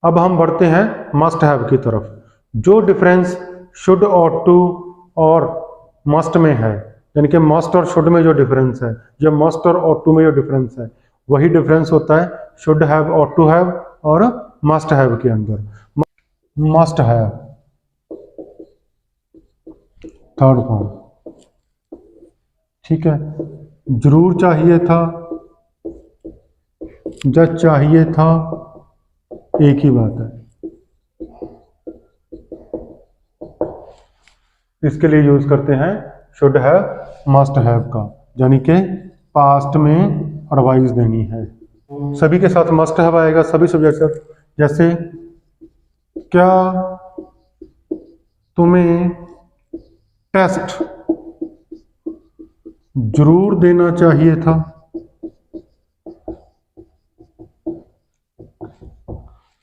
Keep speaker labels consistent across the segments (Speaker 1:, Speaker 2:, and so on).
Speaker 1: अब हम बढ़ते हैं मस्ट हैव की तरफ। जो डिफरेंस शुड, ought to और मस्ट में है, यानी कि मस्ट और शुड में जो डिफरेंस है, या मस्ट और ought to में जो डिफरेंस है, वही डिफरेंस होता है should have, ought to have और मस्ट हैव के अंदर। मस्ट हैव थर्ड फॉर्म, ठीक है। जरूर चाहिए था या चाहिए था, एक ही बात है। इसके लिए यूज करते हैं शुड हैव, मस्ट हैव का, यानी कि पास्ट में एडवाइस देनी है। सभी के साथ मस्ट हैव आएगा, सभी सब्जेक्ट। जैसे क्या तुम्हें टेस्ट जरूर देना चाहिए था।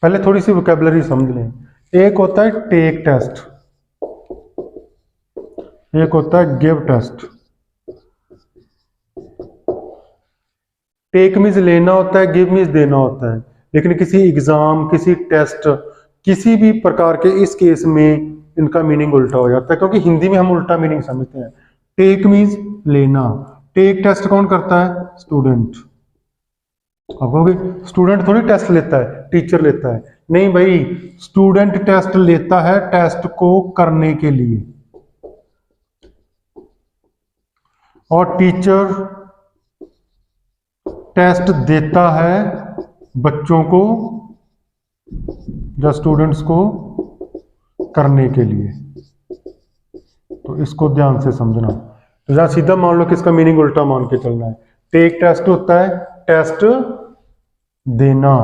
Speaker 1: पहले थोड़ी सी वोकैबुलरी समझ लें। एक होता है टेक टेस्ट, एक होता है गिव टेस्ट। टेक मीन्स लेना होता है, गिव मीन्स देना होता है। लेकिन किसी एग्जाम, किसी टेस्ट, किसी भी प्रकार के इस केस में इनका मीनिंग उल्टा हो जाता है, क्योंकि हिंदी में हम उल्टा मीनिंग समझते हैं। टेक मीन्स लेना, टेक टेस्ट कौन करता है? स्टूडेंट। अब कहोगे स्टूडेंट थोड़ी टेस्ट लेता है, टीचर लेता है। नहीं भाई, स्टूडेंट टेस्ट लेता है टेस्ट को करने के लिए, और टीचर टेस्ट देता है बच्चों को या स्टूडेंट्स को करने के लिए। तो इसको ध्यान से समझना। तो जहां सीधा मान लो कि इसका मीनिंग उल्टा मान के चलना है। टेक टेस्ट होता है टेस्ट देना,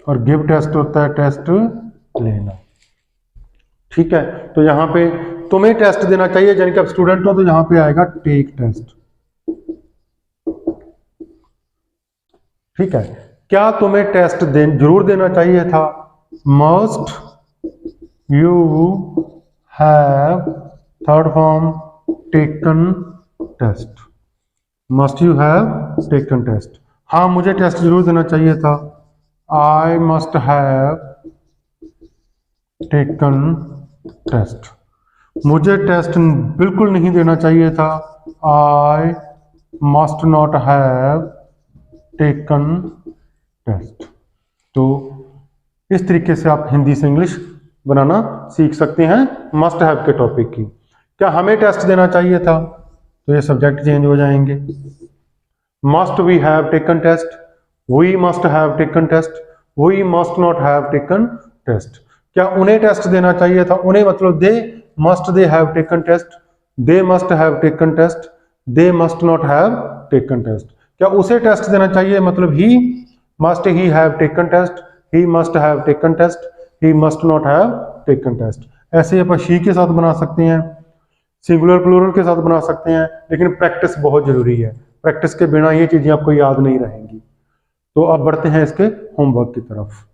Speaker 1: और गिव टेस्ट होता है टेस्ट लेना, ठीक है। तो यहां पे तुम्हें टेस्ट देना चाहिए, यानी कि अब स्टूडेंट हो, तो यहां पे आएगा टेक टेस्ट, ठीक है। क्या तुम्हें टेस्ट जरूर देना चाहिए था? Must you have, third form, taken test. Must you have taken test. हाँ, मुझे टेस्ट जरूर देना चाहिए था। I must have taken test. मुझे टेस्ट बिल्कुल नहीं देना चाहिए था। I must not have taken test. तो इस तरीके से आप हिंदी से इंग्लिश बनाना सीख सकते हैं मस्ट हैव के टॉपिक की। क्या हमें टेस्ट देना चाहिए था? तो ये सब्जेक्ट चेंज हो जाएंगे। Must we have taken test, we must have taken test, we must not have taken test. क्या उन्हें टेस्ट देना चाहिए था? उन्हें मतलब they must they have taken test, they must have taken test, they must not have taken test. क्या उसे test देना चाहिए? मतलब he must he have taken test, he must have taken test, he must not have taken test. ऐसे आप she के साथ बना सकते हैं, सिंगुलर प्लूरल के साथ बना सकते हैं, लेकिन प्रैक्टिस बहुत जरूरी है। प्रैक्टिस के बिना ये चीजें आपको याद नहीं रहेंगी। तो अब बढ़ते हैं इसके होमवर्क की तरफ।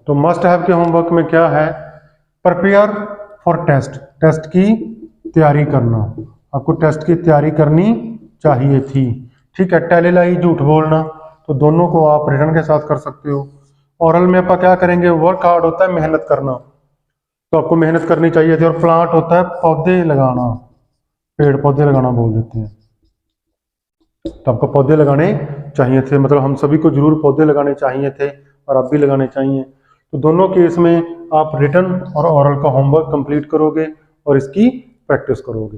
Speaker 1: तो मस्ट हैव के होमवर्क में क्या है? प्रिपेयर फॉर टेस्ट, टेस्ट की तैयारी करना। आपको टेस्ट की तैयारी करनी चाहिए थी, ठीक है। टेल लाई, झूठ बोलना, तो दोनों को आप रिटर्न के साथ कर सकते हो। ओरल में आप क्या करेंगे? वर्क हार्ड होता है मेहनत करना, तो आपको मेहनत करनी चाहिए थी। और प्लांट होता है पौधे लगाना, पेड़ पौधे लगाना बोल देते हैं, तो आपको पौधे लगाने चाहिए थे। मतलब हम सभी को जरूर पौधे लगाने चाहिए थे, और आप भी लगाने चाहिए। तो दोनों केस में आप रिटन और ओरल का होमवर्क कंप्लीट करोगे और इसकी प्रैक्टिस करोगे।